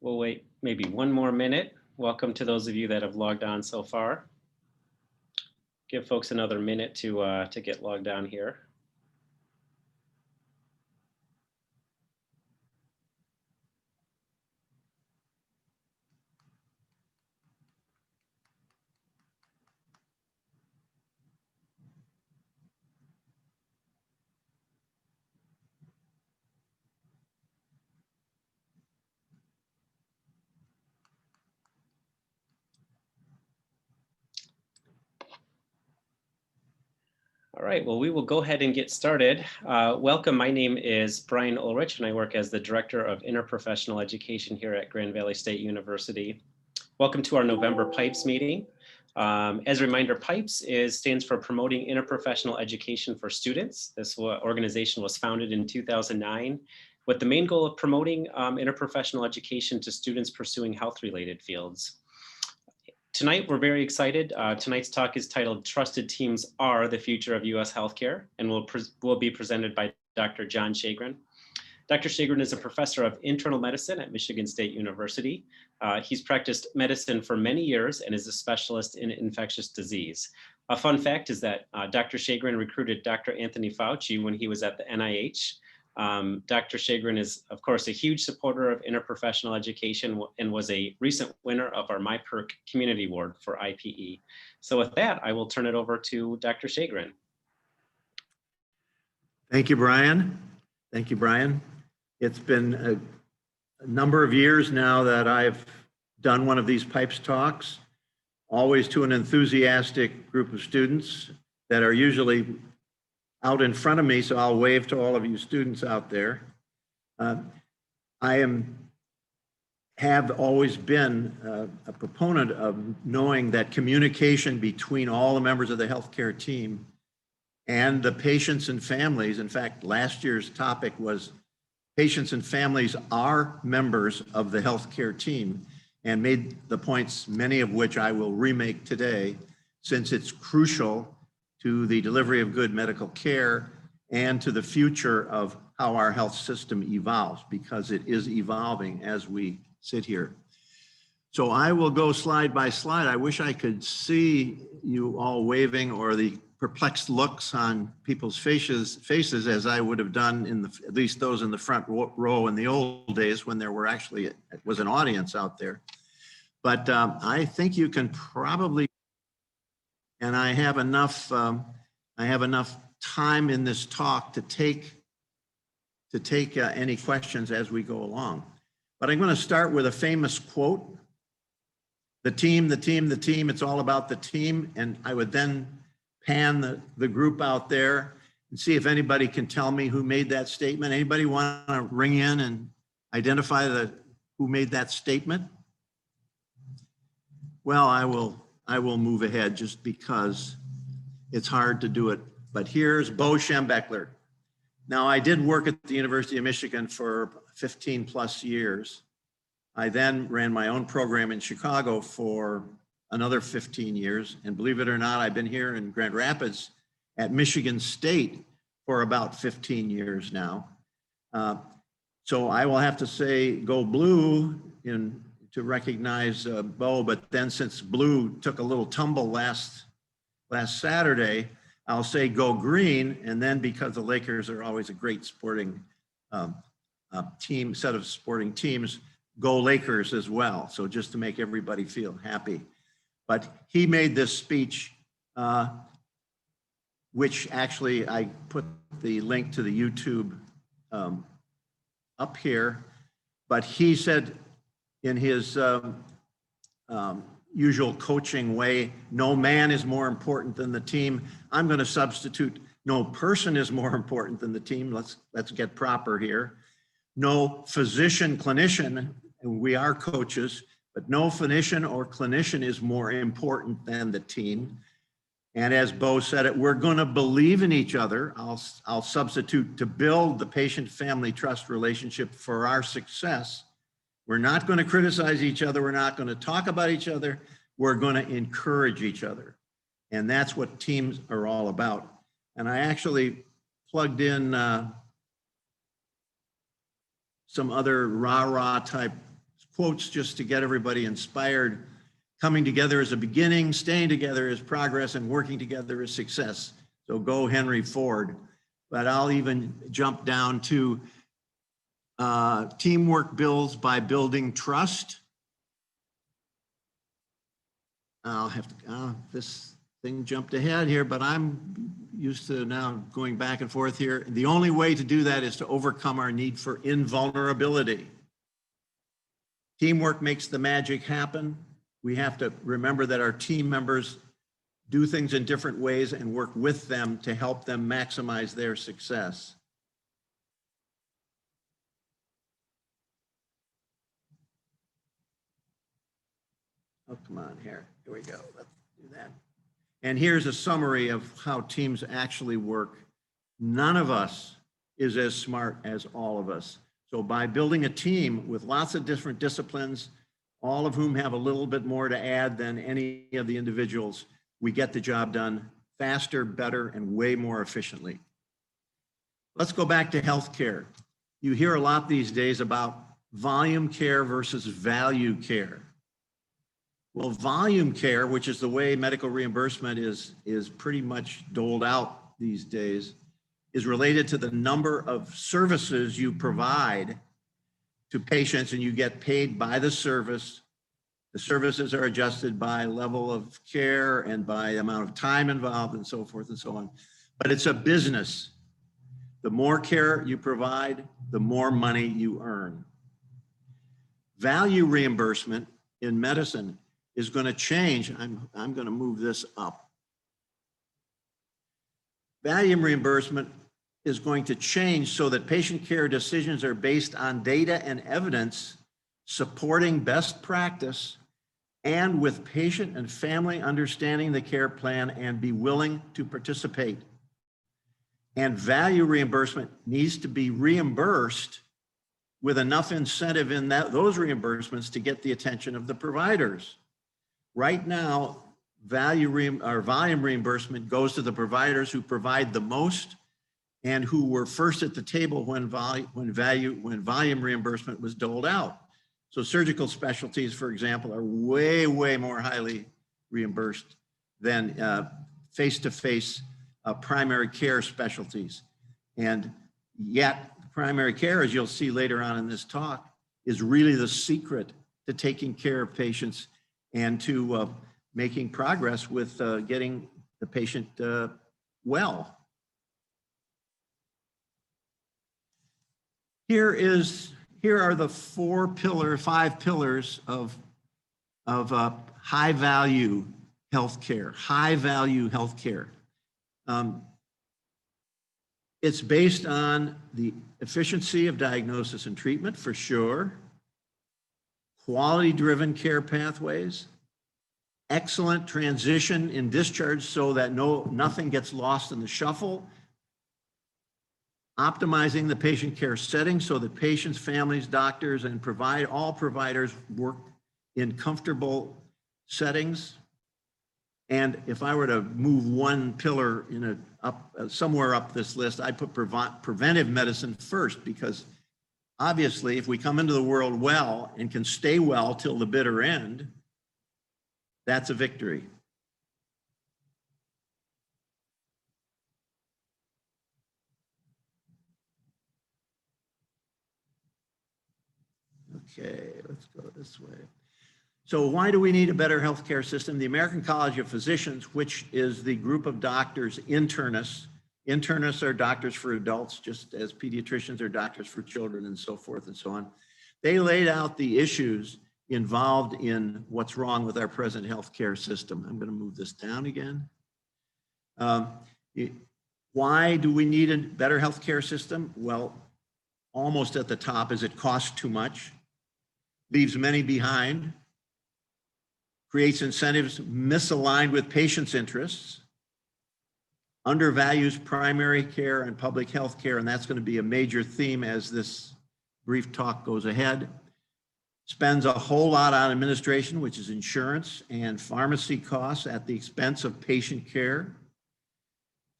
We'll wait maybe one more minute. Welcome to those of you that have logged on so far. Give folks another minute to get logged on here. All right, well, we will go ahead and get started. Welcome, my name is Brian Ulrich, and I work as the Director of Interprofessional Education here at Grand Valley State University. Welcome to our November PIPES meeting. As a reminder, PIPES stands for Promoting Interprofessional Education for Students. This organization was founded in 2009 with the main goal of promoting interprofessional education to students pursuing health-related fields. Tonight, we're very excited. Tonight's talk is titled Trusted Teams Are the Future of U.S. Healthcare, and will be presented by Dr. John Sheagren. Dr. Sheagren is a professor of internal medicine at Michigan State University. He's practiced medicine for many years and is a specialist in infectious disease. A fun fact is that Dr. Sheagren recruited Dr. Anthony Fauci when he was at the NIH. Dr. Sheagren is, of course, a huge supporter of interprofessional education and was a recent winner of our MyPerk Community Award for IPE. So with that, I will turn it over to Dr. Sheagren. Thank you, Brian. Thank you, Brian. It's been a number of years now that I've done one of these PIPES talks, always to an enthusiastic group of students that are usually out in front of me, so I'll wave to all of you students out there. I have always been a proponent of knowing that communication between all the members of the healthcare team and the patients and families. In fact, last year's topic was patients and families are members of the healthcare team, and made the points, many of which I will remake today, since it's crucial to the delivery of good medical care and to the future of how our health system evolves, because it is evolving as we sit here. So I will go slide by slide. I wish I could see you all waving, or the perplexed looks on people's faces as I would have done at least those in the front row in the old days when there were actually, was an audience out there. But I think you can probably, and I have enough time in this talk to take any questions as we go along. But I'm going to start with a famous quote: "The team, the team, the team, it's all about the team." And I would then pan the group out there and see if anybody can tell me who made that statement. Anybody want to ring in and identify who made that statement? Well, I will move ahead just because it's hard to do it. But here's Bo Schembechler. Now, I did work at the University of Michigan for 15 plus years. I then ran my own program in Chicago for another 15 years. And believe it or not, I've been here in Grand Rapids at Michigan State for about 15 years now. So I will have to say go blue to recognize Bo, but then since blue took a little tumble last Saturday, I'll say go green, and then because the Lakers are always a great sporting set of sporting teams, go Lakers as well. So just to make everybody feel happy. But he made this speech, which actually I put the link to the YouTube up here, but he said in his usual coaching way, no man is more important than the team. I'm going to substitute no person is more important than the team. Let's get proper here. No physician, clinician, and we are coaches, but no physician or clinician is more important than the team. And as Bo said it, we're going to believe in each other. I'll substitute to build the patient-family trust relationship for our success. We're not going to criticize each other. We're not going to talk about each other. We're going to encourage each other. And that's what teams are all about. And I actually plugged in some other rah-rah type quotes just to get everybody inspired. Coming together is a beginning, staying together is progress, and working together is success. So go Henry Ford. But I'll even jump down to teamwork builds by building trust. I'll have to, this thing jumped ahead here, but I'm used to now going back and forth here. The only way to do that is to overcome our need for invulnerability. Teamwork makes the magic happen. We have to remember that our team members do things in different ways and work with them to help them maximize their success. Oh, come on here. Here we go. Let's do that. And here's a summary of how teams actually work. None of us is as smart as all of us. So by building a team with lots of different disciplines, all of whom have a little bit more to add than any of the individuals, we get the job done faster, better, and way more efficiently. Let's go back to healthcare. You hear a lot these days about volume care versus value care. Well, volume care, which is the way medical reimbursement is pretty much doled out these days, is related to the number of services you provide to patients, and you get paid by the service. The services are adjusted by level of care and by amount of time involved and so forth and so on. But it's a business. The more care you provide, the more money you earn. Value reimbursement in medicine is going to change. I'm going to move this up. Value reimbursement is going to change so that patient care decisions are based on data and evidence supporting best practice, and with patient and family understanding the care plan and be willing to participate. And value reimbursement needs to be reimbursed with enough incentive in those reimbursements to get the attention of the providers. Right now, volume reimbursement goes to the providers who provide the most and who were first at the table when volume reimbursement was doled out. So surgical specialties, for example, are way, way more highly reimbursed than face-to-face primary care specialties. And yet primary care, as you'll see later on in this talk, is really the secret to taking care of patients and to making progress with getting the patient well. Here are the five pillars of high value healthcare. High value healthcare. It's based on the efficiency of diagnosis and treatment, for sure. Quality-driven care pathways. Excellent transition in discharge so that nothing gets lost in the shuffle. Optimizing the patient care setting so that patients, families, doctors, and all providers work in comfortable settings. And if I were to move one pillar somewhere up this list, I'd put preventive medicine first, because obviously if we come into the world well and can stay well till the bitter end, that's a victory. Okay, let's go this way. So why do we need a better healthcare system? The American College of Physicians, which is the group of doctors, internists. Internists are doctors for adults, just as pediatricians are doctors for children and so forth and so on. They laid out the issues involved in what's wrong with our present healthcare system. I'm going to move this down again. Why do we need a better healthcare system? Well, almost at the top is it costs too much, leaves many behind, creates incentives misaligned with patients' interests, undervalues primary care and public health care, and that's going to be a major theme as this brief talk goes ahead. Spends a whole lot on administration, which is insurance and pharmacy costs at the expense of patient care,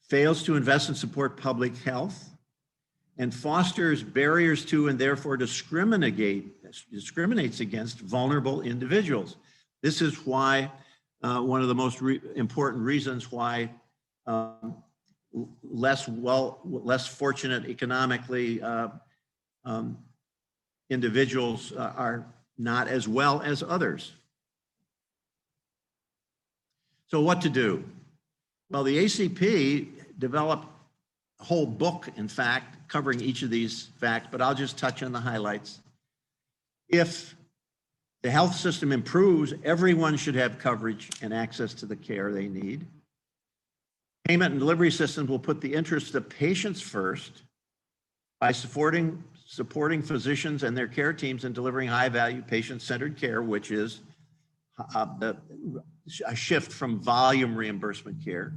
fails to invest and support public health, and fosters barriers to and therefore discriminates against vulnerable individuals. This is why one of the most important reasons why less fortunate economically individuals are not as well as others. So what to do? Well, the ACP developed a whole book, in fact, covering each of these facts, but I'll just touch on the highlights. If the health system improves, everyone should have coverage and access to the care they need. Payment and delivery systems will put the interests of patients first by supporting physicians and their care teams in delivering high-value, patient-centered care, which is a shift from volume reimbursement care.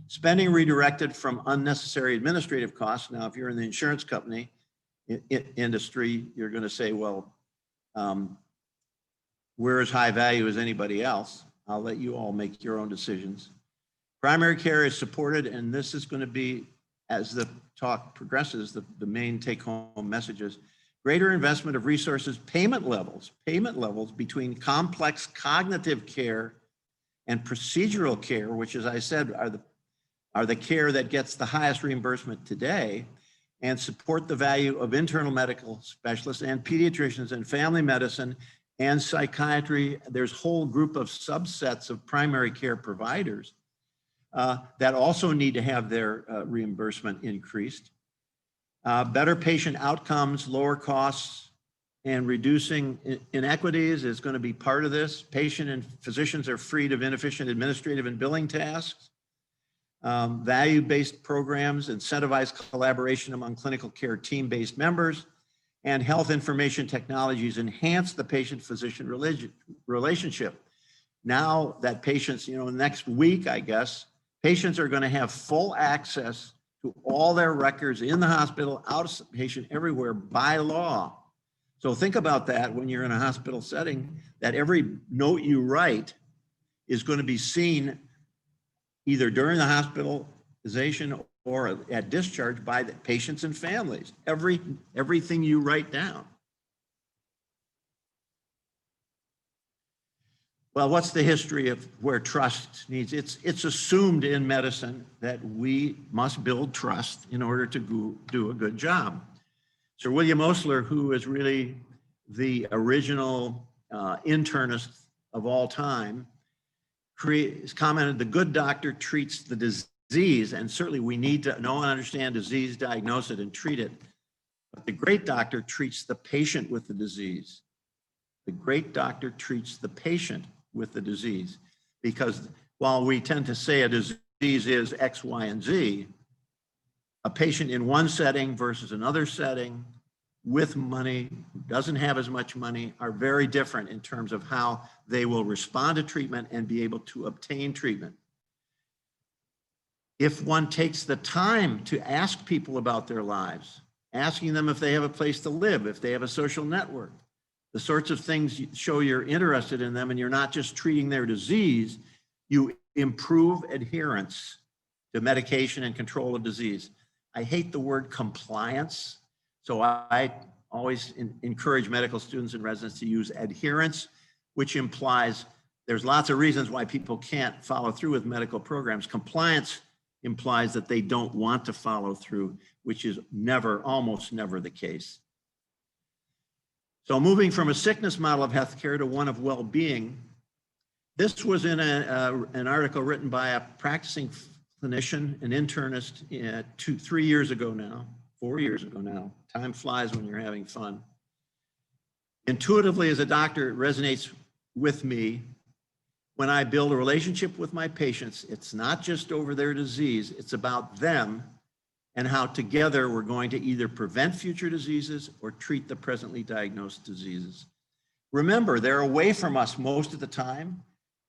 Spending redirected from unnecessary administrative costs. Now, if you're in the insurance company industry, you're going to say, well, we're as high value as anybody else. I'll let you all make your own decisions. Primary care is supported, and this is going to be, as the talk progresses, the main take-home messages. Greater investment of resources, payment levels between complex cognitive care and procedural care, which, as I said, are the care that gets the highest reimbursement today, and support the value of internal medical specialists and pediatricians and family medicine and psychiatry. There's a whole group of subsets of primary care providers that also need to have their reimbursement increased. Better patient outcomes, lower costs, and reducing inequities is going to be part of this. Patient and physicians are freed of inefficient administrative and billing tasks. Value-based programs incentivize collaboration among clinical care team-based members, and health information technologies enhance the patient-physician relationship. Now that patients, next week, I guess, patients are going to have full access to all their records in the hospital, outpatient, everywhere by law. So think about that when you're in a hospital setting, that every note you write is going to be seen either during the hospitalization or at discharge by the patients and families, everything you write down. Well, what's the history of where trust needs? It's assumed in medicine that we must build trust in order to do a good job. Sir William Osler, who is really the original internist of all time, commented, the good doctor treats the disease, and certainly we need to know and understand disease, diagnose it, and treat it. But the great doctor treats the patient with the disease. The great doctor treats the patient with the disease, because while we tend to say a disease is X, Y, and Z, a patient in one setting versus another setting with money, who doesn't have as much money, are very different in terms of how they will respond to treatment and be able to obtain treatment. If one takes the time to ask people about their lives, asking them if they have a place to live, if they have a social network, the sorts of things show you're interested in them and you're not just treating their disease, you improve adherence to medication and control of disease. I hate the word compliance, so I always encourage medical students and residents to use adherence, which implies there's lots of reasons why people can't follow through with medical programs. Compliance implies that they don't want to follow through, which is almost never the case. So moving from a sickness model of healthcare to one of well-being, this was in an article written by a practicing clinician, an internist, 4 years ago now. Time flies when you're having fun. Intuitively, as a doctor, it resonates with me when I build a relationship with my patients. It's not just over their disease, it's about them and how together we're going to either prevent future diseases or treat the presently diagnosed diseases. Remember, they're away from us most of the time.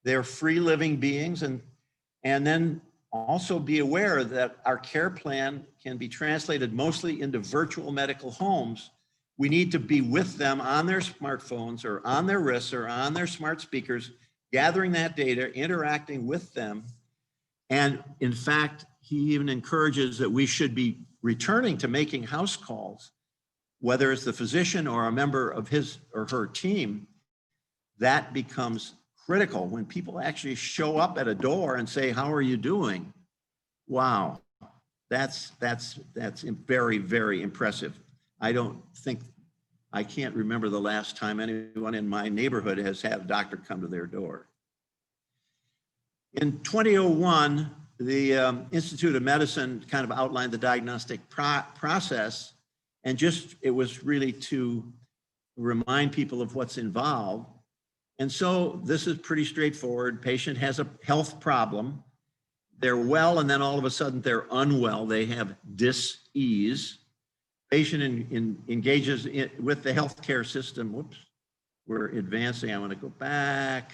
They're free living beings, and then also be aware that our care plan can be translated mostly into virtual medical homes. We need to be with them on their smartphones or on their wrists or on their smart speakers, gathering that data, interacting with them. And in fact, he even encourages that we should be returning to making house calls, whether it's the physician or a member of his or her team, that becomes critical. When people actually show up at a door and say, "How are you doing?" Wow, that's very, very impressive. I can't remember the last time anyone in my neighborhood has had a doctor come to their door. In 2001, the Institute of Medicine kind of outlined the diagnostic process, and it was really to remind people of what's involved. And so this is pretty straightforward. Patient has a health problem. They're well, and then all of a sudden they're unwell. They have dis-ease. Patient engages with the healthcare system. Whoops, we're advancing. I want to go back.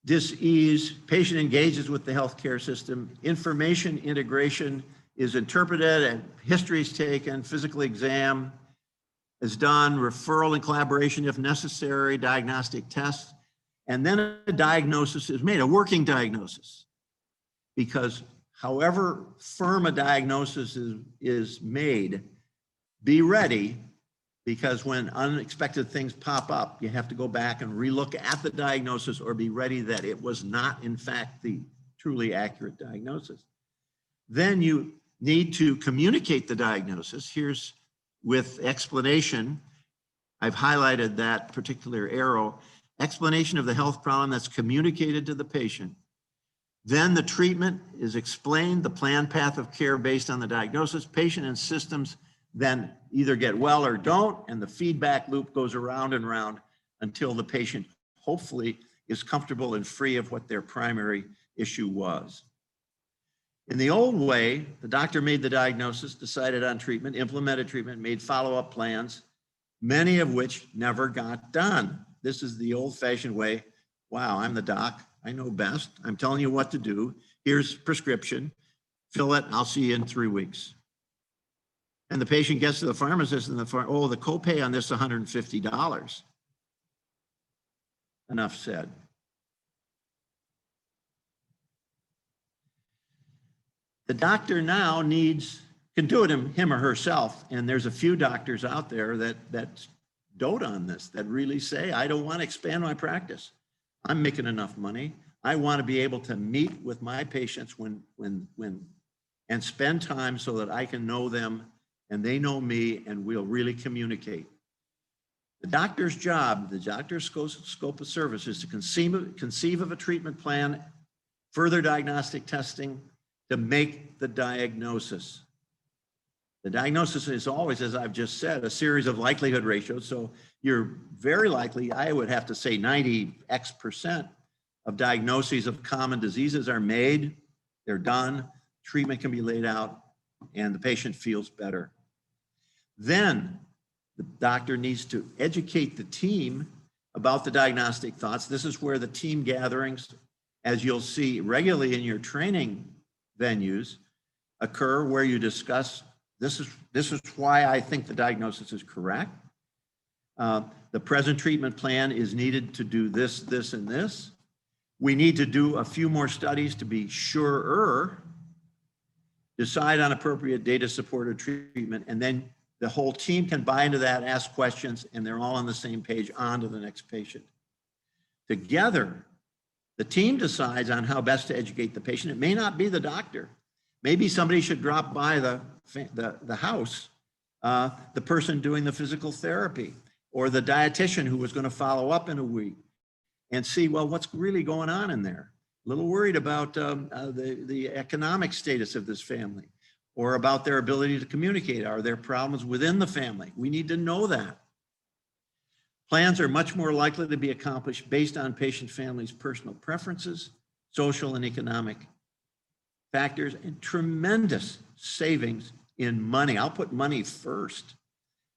Dis-ease, patient engages with the healthcare system. Information integration is interpreted and history is taken. Physical exam is done. Referral and collaboration if necessary. Diagnostic tests. And then a diagnosis is made, a working diagnosis. Because however firm a diagnosis is made, be ready, because when unexpected things pop up, you have to go back and relook at the diagnosis or be ready that it was not, in fact, the truly accurate diagnosis. Then you need to communicate the diagnosis. Here's with explanation. I've highlighted that particular arrow. Explanation of the health problem that's communicated to the patient. Then the treatment is explained, the planned path of care based on the diagnosis. Patient and systems then either get well or don't, and the feedback loop goes around and around until the patient hopefully is comfortable and free of what their primary issue was. In the old way, the doctor made the diagnosis, decided on treatment, implemented treatment, made follow-up plans, many of which never got done. This is the old-fashioned way. Wow, I'm the doc. I know best. I'm telling you what to do. Here's prescription. Fill it. I'll see you in 3 weeks. And the patient gets to the pharmacist and the copay on this is $150. Enough said. The doctor now can do it him or herself. And there's a few doctors out there that dote on this, that really say, I don't want to expand my practice. I'm making enough money. I want to be able to meet with my patients and spend time so that I can know them and they know me, and we'll really communicate. The doctor's job, the doctor's scope of service is to conceive of a treatment plan, further diagnostic testing to make the diagnosis. The diagnosis is always, as I've just said, a series of likelihood ratios. So you're very likely, I would have to say 90x% of diagnoses of common diseases are made, they're done, treatment can be laid out, and the patient feels better. Then the doctor needs to educate the team about the diagnostic thoughts. This is where the team gatherings, as you'll see regularly in your training venues, occur, where you discuss, this is why I think the diagnosis is correct. The present treatment plan is needed to do this, this, and this. We need to do a few more studies to be surer, decide on appropriate data-supported treatment, and then the whole team can buy into that, ask questions, and they're all on the same page, on to the next patient. Together, the team decides on how best to educate the patient. It may not be the doctor. Maybe somebody should drop by the house, the person doing the physical therapy, or the dietitian who was going to follow up in a week and see, well, what's really going on in there? A little worried about the economic status of this family, or about their ability to communicate. Are there problems within the family? We need to know that. Plans are much more likely to be accomplished based on patient families' personal preferences, social and economic factors, and tremendous savings in money. I'll put money first.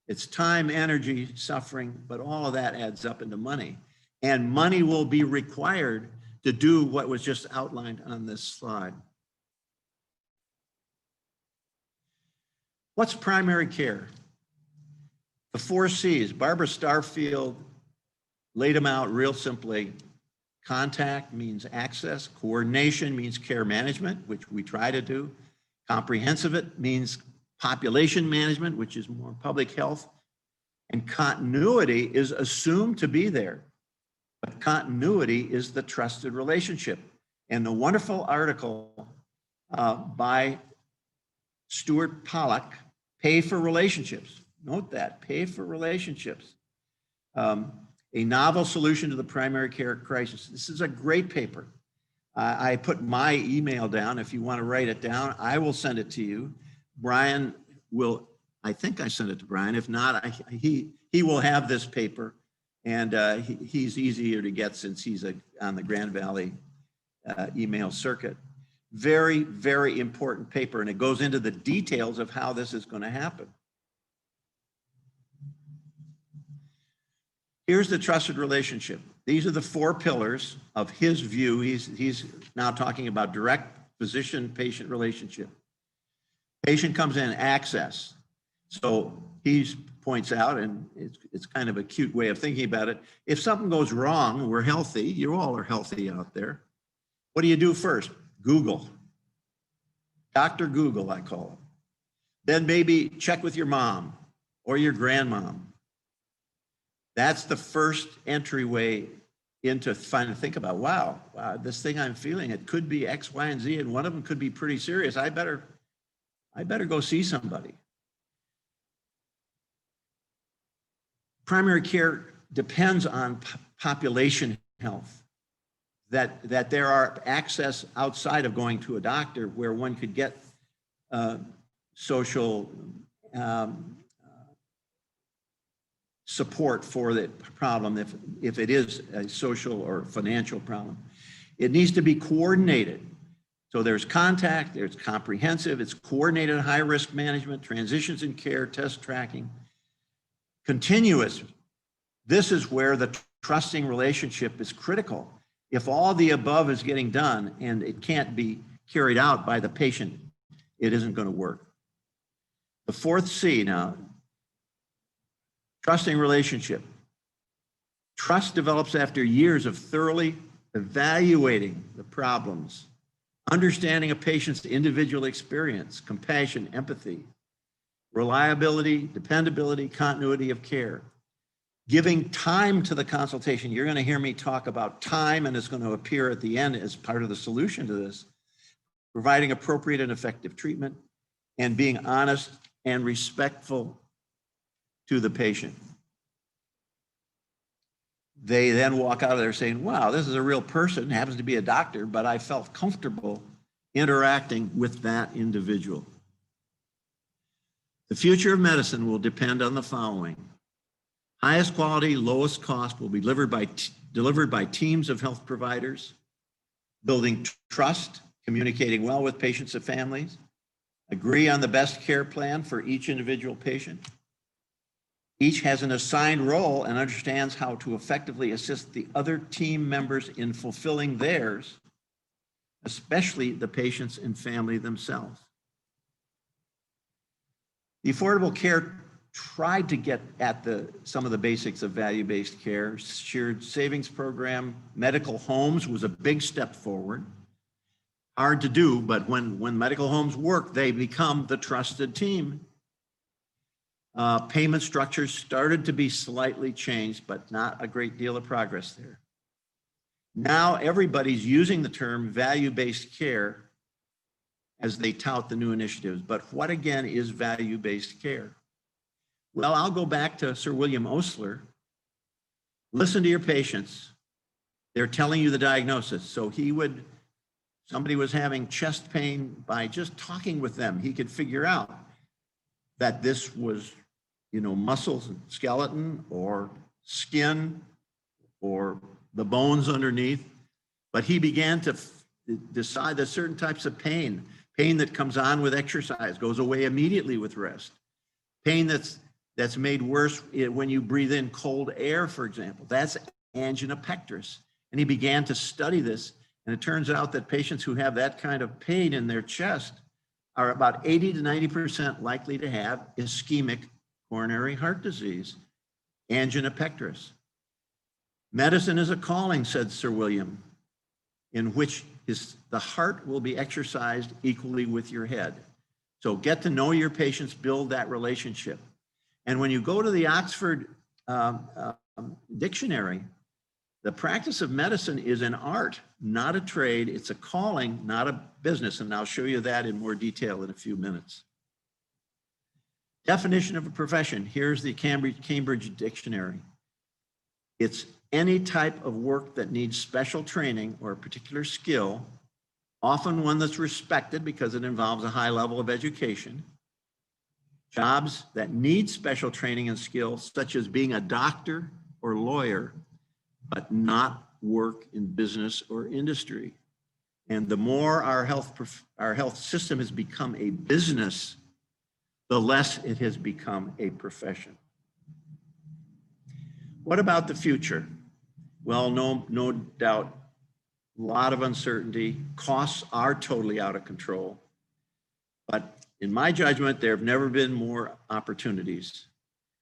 It's time, energy, suffering, but all of that adds up into money. And money will be required to do what was just outlined on this slide. What's primary care? The 4 C's. Barbara Starfield laid them out real simply. Contact means access. Coordination means care management, which we try to do. Comprehensive it means population management, which is more public health. And continuity is assumed to be there. But continuity is the trusted relationship. And the wonderful article by Stuart Pollack, Pay for Relationships. Note that, Pay for Relationships. A novel solution to the primary care crisis. This is a great paper. I put my email down. If you want to write it down, I will send it to you. Brian will, I think I sent it to Brian. If not, he will have this paper, and he's easier to get since he's on the Grand Valley email circuit. Very, very important paper, and it goes into the details of how this is going to happen. Here's the trusted relationship. These are the 4 pillars of his view. He's now talking about direct physician-patient relationship. Patient comes in, access. So he points out, and it's kind of a cute way of thinking about it. If something goes wrong, we're healthy. You all are healthy out there. What do you do first? Google. Dr. Google, I call him. Then maybe check with your mom or your grandmom. That's the first entryway into trying to think about, wow, this thing I'm feeling, it could be X, Y, and Z, and one of them could be pretty serious. I better go see somebody. Primary care depends on population health, that there are access outside of going to a doctor where one could get social support for the problem if it is a social or financial problem. It needs to be coordinated. So there's contact, there's comprehensive, it's coordinated high-risk management, transitions in care, test tracking, continuous. This is where the trusting relationship is critical. If all the above is getting done and it can't be carried out by the patient, it isn't going to work. The 4th C now, trusting relationship. Trust develops after years of thoroughly evaluating the problems, understanding a patient's individual experience, compassion, empathy, reliability, dependability, continuity of care, giving time to the consultation. You're going to hear me talk about time, and it's going to appear at the end as part of the solution to this, providing appropriate and effective treatment, and being honest and respectful to the patient. They then walk out of there saying, wow, this is a real person, happens to be a doctor, but I felt comfortable interacting with that individual. The future of medicine will depend on the following. Highest quality, lowest cost will be delivered by teams of health providers, building trust, communicating well with patients and families, agree on the best care plan for each individual patient. Each has an assigned role and understands how to effectively assist the other team members in fulfilling theirs, especially the patients and family themselves. The Affordable Care tried to get at some of the basics of value-based care. Shared savings program, medical homes was a big step forward. Hard to do, but when medical homes work, they become the trusted team. Payment structures started to be slightly changed, but not a great deal of progress there. Now everybody's using the term value-based care as they tout the new initiatives. But what again is value-based care? Well, I'll go back to Sir William Osler. Listen to your patients. They're telling you the diagnosis. So somebody was having chest pain. By just talking with them, he could figure out that this was, muscles and skeleton or skin or the bones underneath. But he began to decide that certain types of pain that comes on with exercise goes away immediately with rest. Pain that's made worse when you breathe in cold air, for example, that's angina pectoris. And he began to study this. And it turns out that patients who have that kind of pain in their chest are about 80 to 90% likely to have ischemic coronary heart disease, angina pectoris. Medicine is a calling, said Sir William, in which the heart will be exercised equally with your head. So get to know your patients, build that relationship. And when you go to the Oxford Dictionary, the practice of medicine is an art, not a trade. It's a calling, not a business. And I'll show you that in more detail in a few minutes. Definition of a profession. Here's the Cambridge Dictionary. It's any type of work that needs special training or a particular skill, often one that's respected because it involves a high level of education. Jobs that need special training and skills, such as being a doctor or lawyer, but not work in business or industry. And the more our health system has become a business, the less it has become a profession. What about the future? Well, no doubt, a lot of uncertainty. Costs are totally out of control. But in my judgment, there have never been more opportunities.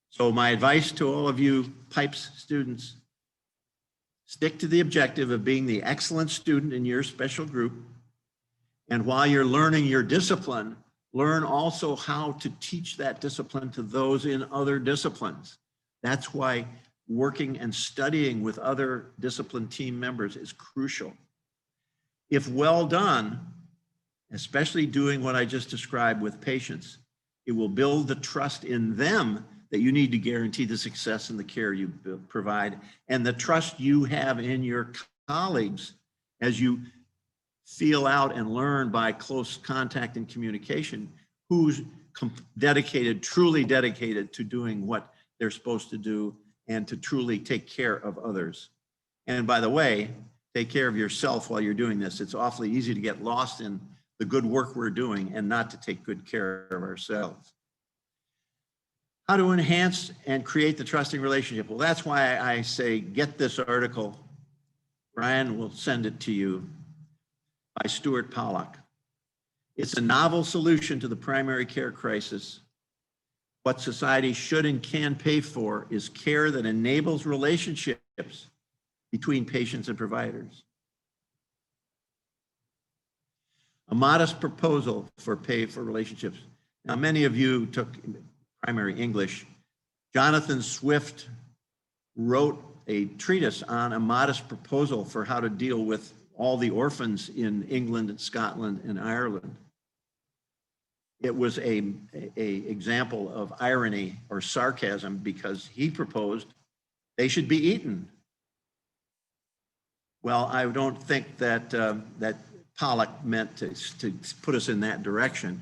So my advice to all of you PIPES students, stick to the objective of being the excellent student in your special group. And while you're learning your discipline, learn also how to teach that discipline to those in other disciplines. That's why working and studying with other discipline team members is crucial. If well done, especially doing what I just described with patients, it will build the trust in them that you need to guarantee the success in the care you provide, and the trust you have in your colleagues as you feel out and learn by close contact and communication who's dedicated, truly dedicated to doing what they're supposed to do and to truly take care of others. And by the way, take care of yourself while you're doing this. It's awfully easy to get lost in the good work we're doing and not to take good care of ourselves. How to enhance and create the trusting relationship? Well, that's why I say get this article. Brian will send it to you, by Stuart Pollack. It's a novel solution to the primary care crisis. What society should and can pay for is care that enables relationships between patients and providers. A modest proposal for pay for relationships. Now, many of you took primary English. Jonathan Swift wrote a treatise on a modest proposal for how to deal with all the orphans in England, Scotland, and Ireland. It was a example of irony or sarcasm because he proposed they should be eaten. Well, I don't think that that Pollack meant to put us in that direction.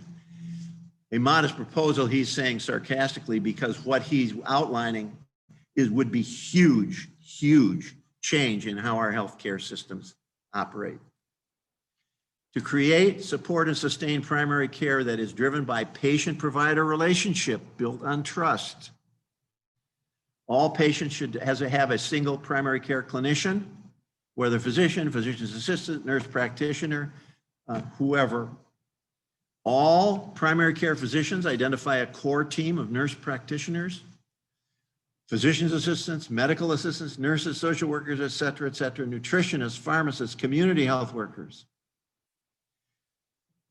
A modest proposal, he's saying sarcastically, because what he's outlining would be huge, huge change in how our healthcare systems operate. To create, support, and sustain primary care that is driven by patient-provider relationship built on trust. All patients should have a single primary care clinician, whether physician, physician's assistant, nurse practitioner, whoever. All primary care physicians identify a core team of nurse practitioners, physician's assistants, medical assistants, nurses, social workers, et cetera, nutritionists, pharmacists, community health workers.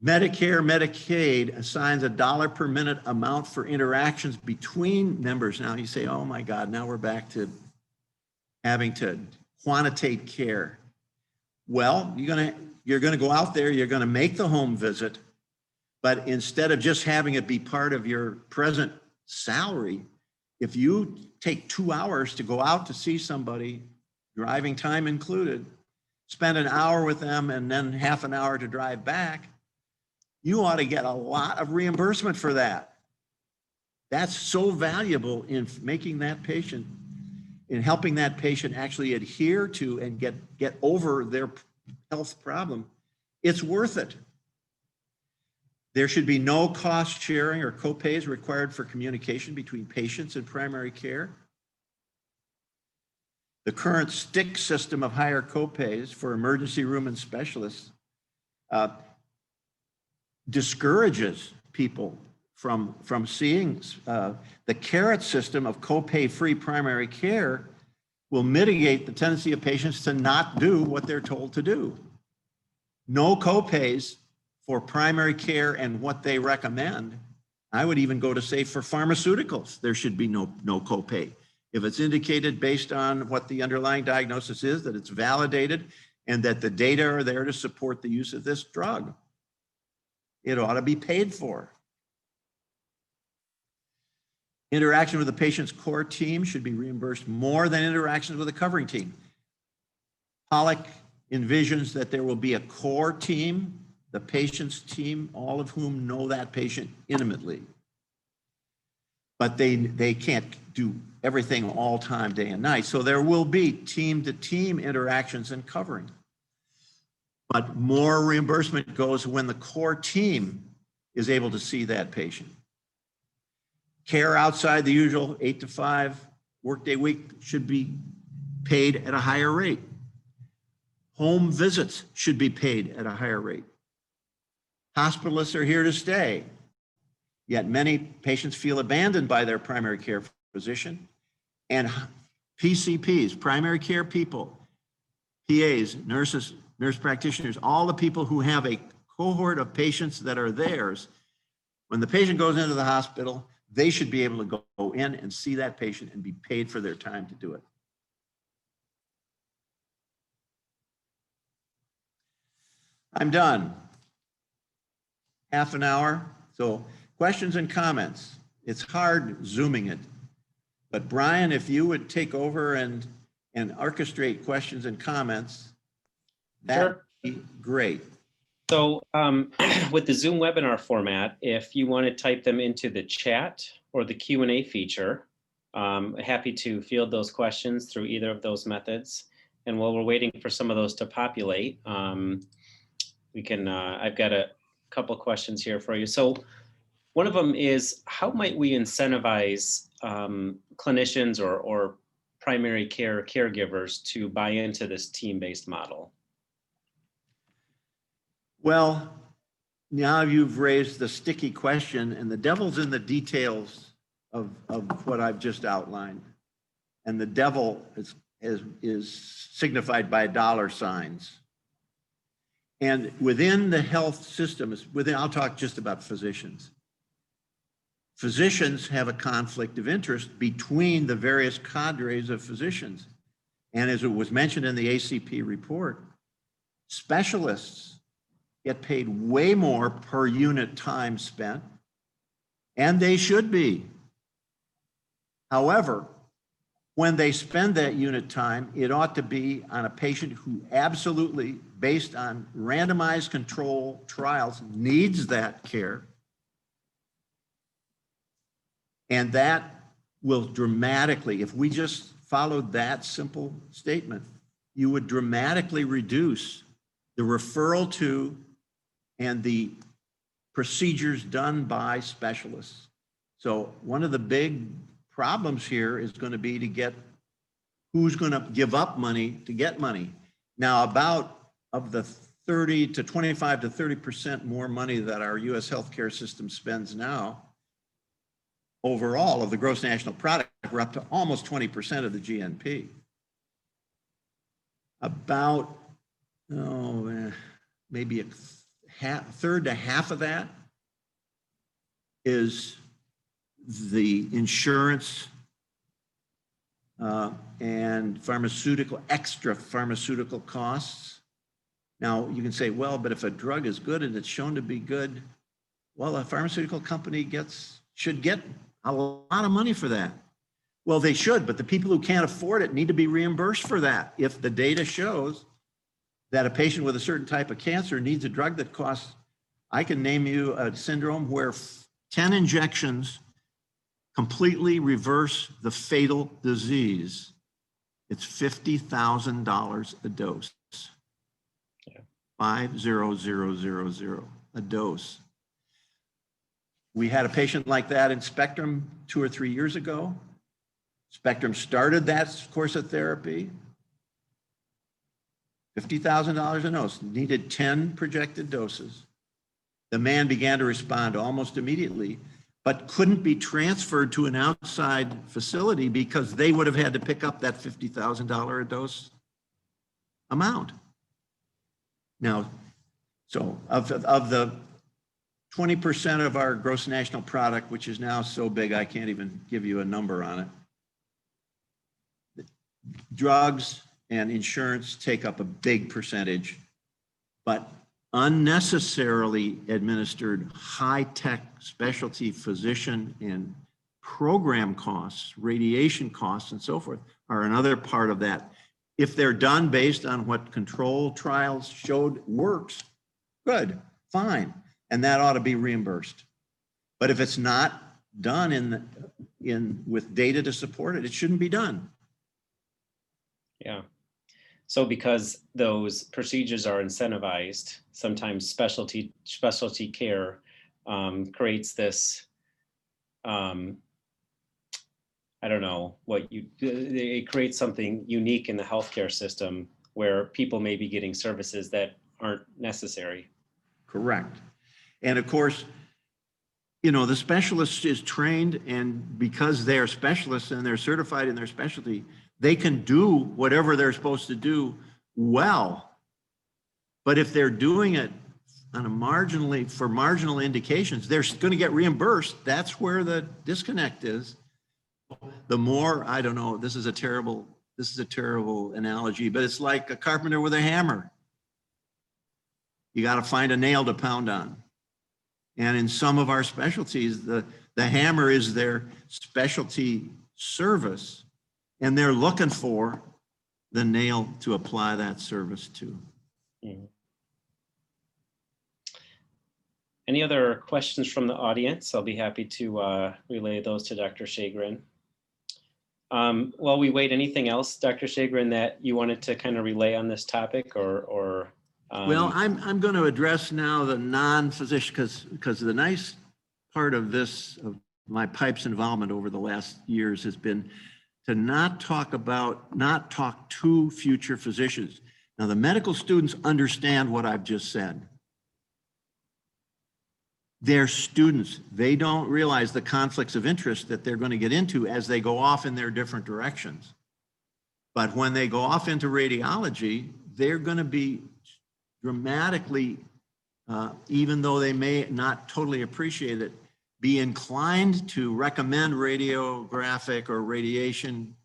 Medicare, Medicaid assigns a $1 per minute amount for interactions between members. Now you say, oh my God, now we're back to having to quantitate care. Well, you're gonna go out there, you're gonna make the home visit, but instead of just having it be part of your present salary, if you take 2 hours to go out to see somebody, driving time included, spend an hour with them and then half an hour to drive back, you ought to get a lot of reimbursement for that. That's so valuable in making that patient, in helping that patient actually adhere to and get over their health problem. It's worth it. There should be no cost sharing or copays required for communication between patients and primary care. The current stick system of higher copays for emergency room and specialists discourages people from seeing the carrot system of copay-free primary care will mitigate the tendency of patients to not do what they're told to do. No copays for primary care and what they recommend. I would even go to say for pharmaceuticals, there should be no copay. If it's indicated based on what the underlying diagnosis is, that it's validated and that the data are there to support the use of this drug, it ought to be paid for. Interaction with the patient's core team should be reimbursed more than interactions with a covering team. Pollock envisions that there will be a core team, the patient's team, all of whom know that patient intimately. But they can't do everything all time, day and night. So there will be team-to-team interactions and covering. But more reimbursement goes when the core team is able to see that patient. Care outside the usual 8 to 5 workday week should be paid at a higher rate. Home visits should be paid at a higher rate. Hospitalists are here to stay, yet many patients feel abandoned by their primary care physician. And PCPs, primary care people, PAs, nurses, nurse practitioners, all the people who have a cohort of patients that are theirs, when the patient goes into the hospital, they should be able to go in and see that patient and be paid for their time to do it. I'm done. Half an hour. So questions and comments. It's hard Zooming it. But Brian, if you would take over and orchestrate questions and comments, that would be great. So with the Zoom webinar format, if you want to type them into the chat or the Q&A feature, happy to field those questions through either of those methods. And while we're waiting for some of those to populate, we can, I've got a couple questions here for you. So one of them is, how might we incentivize clinicians or primary care caregivers to buy into this team-based model? Well, now you've raised the sticky question, and the devil's in the details of what I've just outlined. And the devil is signified by dollar signs. And within the health system, I'll talk just about physicians. Physicians have a conflict of interest between the various cadres of physicians. And as it was mentioned in the ACP report, specialists get paid way more per unit time spent, and they should be. However, when they spend that unit time, it ought to be on a patient who absolutely, based on randomized control trials, needs that care. And that will dramatically, if we just followed that simple statement, you would dramatically reduce the referral to and the procedures done by specialists. So one of the big problems here is going to be to get who's going to give up money to get money. Now, about of the 30 to 25 to 30% more money that our US healthcare system spends now, overall of the gross national product, we're up to almost 20% of the GNP. About, maybe a third to half of that is the insurance and extra pharmaceutical costs. Now you can say, well, but if a drug is good and it's shown to be good, well, a pharmaceutical company should get a lot of money for that. Well, they should, but the people who can't afford it need to be reimbursed for that. If the data shows that a patient with a certain type of cancer needs a drug that costs, I can name you a syndrome where 10 injections completely reverse the fatal disease. It's $50,000 a dose. Yeah. 50000 a dose. We had a patient like that in Spectrum 2 or 3 years ago. Spectrum started that course of therapy. $50,000 a dose, needed 10 projected doses. The man began to respond almost immediately, but couldn't be transferred to an outside facility because they would have had to pick up that $50,000 a dose amount. Now, so of the 20% of our gross national product, which is now so big I can't even give you a number on it, drugs and insurance take up a big percentage, but unnecessarily administered high-tech specialty physician and program costs, radiation costs, and so forth are another part of that. If they're done based on what control trials showed works, good, fine, and that ought to be reimbursed. But if it's not done with data to support it, it shouldn't be done. Yeah. So because those procedures are incentivized, sometimes specialty care creates this, I don't know it creates something unique in the healthcare system where people may be getting services that aren't necessary. Correct. And of course, you know, the specialist is trained, and because they're specialists and they're certified in their specialty, they can do whatever they're supposed to do well. But if they're doing it on a for marginal indications, they're going to get reimbursed. That's where the disconnect is. The more, I don't know, this is a terrible analogy, but it's like a carpenter with a hammer. You got to find a nail to pound on. And in some of our specialties, the hammer is their specialty service, and they're looking for the nail to apply that service to. Mm-hmm. Any other questions from the audience? I'll be happy to relay those to Dr. Sheagren. While we wait, anything else, Dr. Sheagren, that you wanted to kind of relay on this topic, or well, I'm going to address now the non-physician, because the nice part of this, of my PIPES involvement over the last years, has been to not talk to future physicians. Now, the medical students understand what I've just said. They're students. They don't realize the conflicts of interest that they're going to get into as they go off in their different directions. But when they go off into radiology, they're going to be dramatically, even though they may not totally appreciate it, be inclined to recommend radiographic or radiation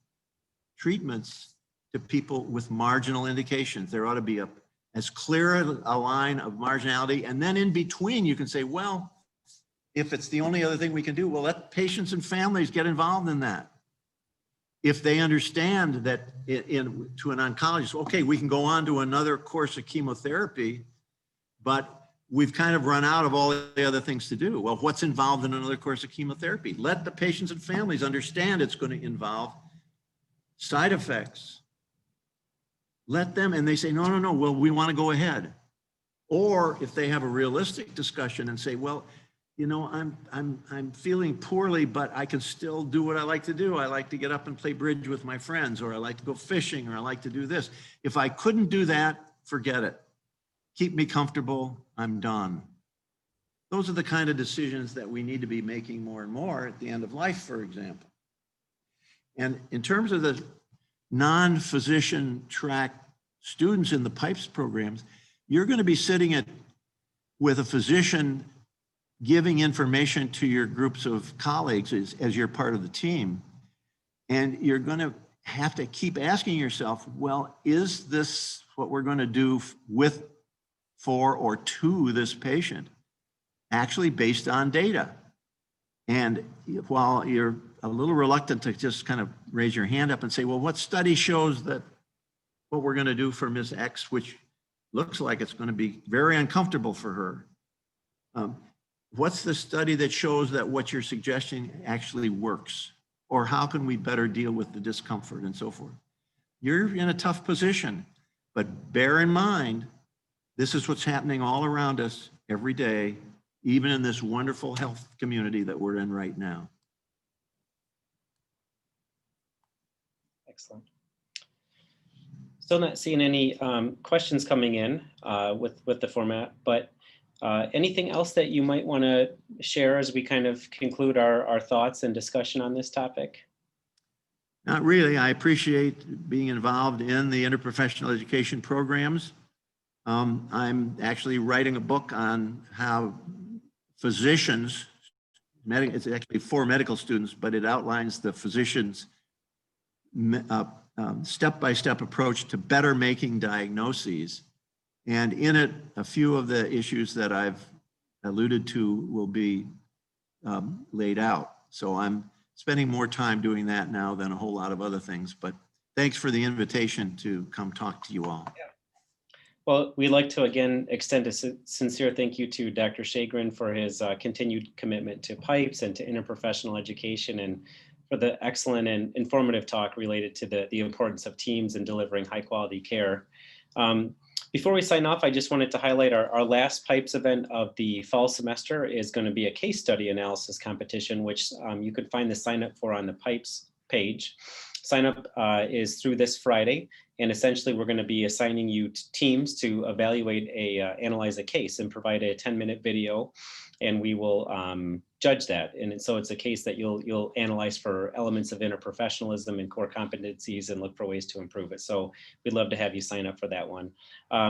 treatments to people with marginal indications. There ought to be as clear a line of marginality. And then in between, you can say, well, if it's the only other thing we can do, well, let patients and families get involved in that. If they understand that to an oncologist, okay, we can go on to another course of chemotherapy, but we've kind of run out of all the other things to do. Well, what's involved in another course of chemotherapy? Let the patients and families understand it's going to involve side effects. Let them, and they say, no, well, we want to go ahead. Or if they have a realistic discussion and say, well, you know, I'm feeling poorly, but I can still do what I like to do. I like to get up and play bridge with my friends, or I like to go fishing, or I like to do this. If I couldn't do that, forget it. Keep me comfortable, I'm done. Those are the kind of decisions that we need to be making more and more at the end of life, for example. And in terms of the non-physician track students in the PIPES programs, you're going to be sitting with a physician giving information to your groups of colleagues as you're part of the team. And you're going to have to keep asking yourself, well, is this what we're going to do for or to this patient actually based on data? And while you're a little reluctant to just kind of raise your hand up and say, well, what study shows that what we're going to do for Ms. X, which looks like it's going to be very uncomfortable for her. What's the study that shows that what you're suggesting actually works? Or how can we better deal with the discomfort and so forth? You're in a tough position, but bear in mind, this is what's happening all around us every day, even in this wonderful health community that we're in right now. Excellent. Still not seeing any questions coming in with the format, but Anything else that you might want to share as we kind of conclude our thoughts and discussion on this topic? Not really. I appreciate being involved in the interprofessional education programs. I'm actually writing a book on how physicians, it's actually for medical students, but it outlines the physicians' step-by-step approach to better making diagnoses. And in it, a few of the issues that I've alluded to will be laid out. So I'm spending more time doing that now than a whole lot of other things, but thanks for the invitation to come talk to you all. Yeah. Well, we'd like to again extend a sincere thank you to Dr. Sheagren for his continued commitment to PIPES and to interprofessional education, and for the excellent and informative talk related to the importance of teams in delivering high quality care. Before we sign off, I just wanted to highlight our last PIPES event of the fall semester is going to be a case study analysis competition, which you can find the sign up for on the PIPES page. Sign up is through this Friday, and essentially we're going to be assigning you teams to evaluate analyze a case and provide a 10-minute video, and we will judge that. And so it's a case that you'll analyze for elements of interprofessionalism and core competencies and look for ways to improve it. So we'd love to have you sign up for that one.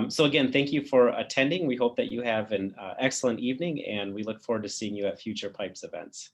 So again, thank you for attending. We hope that you have an excellent evening, and we look forward to seeing you at future PIPES events.